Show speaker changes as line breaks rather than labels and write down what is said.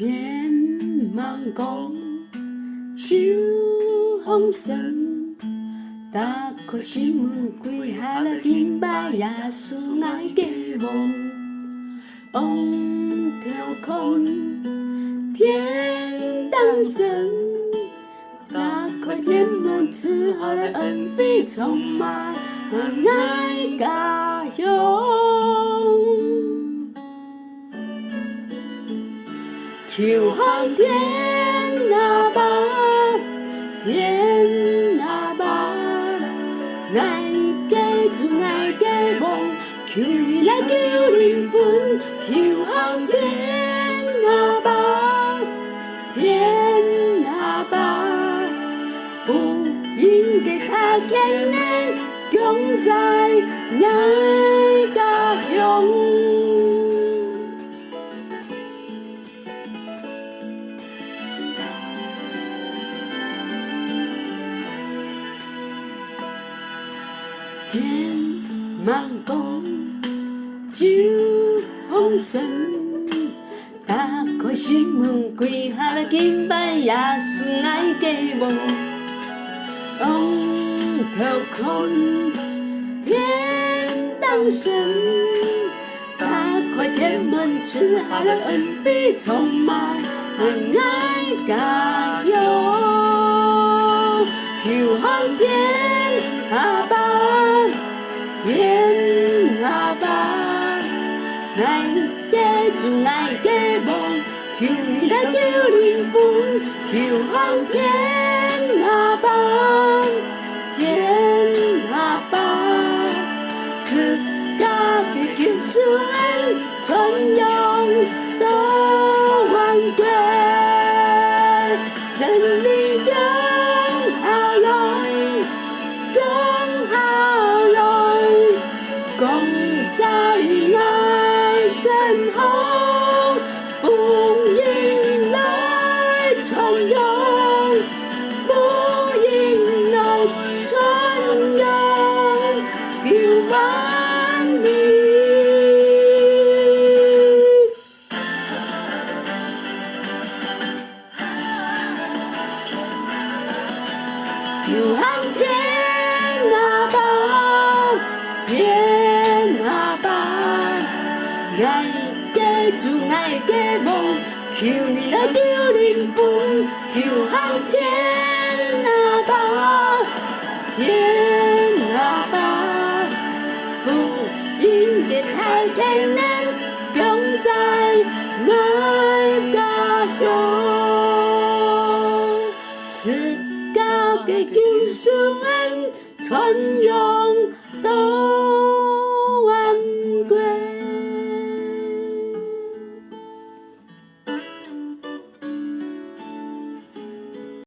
天茫讲秋风霜，打开新闻几下了金牌耶稣爱家梦，望天空，天当升，打开天门，赐下了恩惠充满恩爱家乡。求航天啊吧，天啊吧，爱家主爱家梦，求你来救灵魂。求航天啊吧，天啊吧，福音给他见面，共在爱家乡。天茫讲秋风霜，打开新闻几下了金牌耶稣爱家梦，望天空，天当升，打开天门，赐下了恩惠充满恩爱家乡。求航天啊吧，天啊吧，爱家主爱家梦，求你来救灵魂。求航天啊吧，天啊吧，自家的救赎恩传扬到万国，神灵降下来，降下来，共在爱身后，福音来传扬，福音来传扬，救万民。求航天啊吧，天啊吧，爱家主爱家梦，求你来救灵魂。求航天啊吧，天啊吧，福音给太天人，共在爱家乡。世界的救赎恩传扬到万国。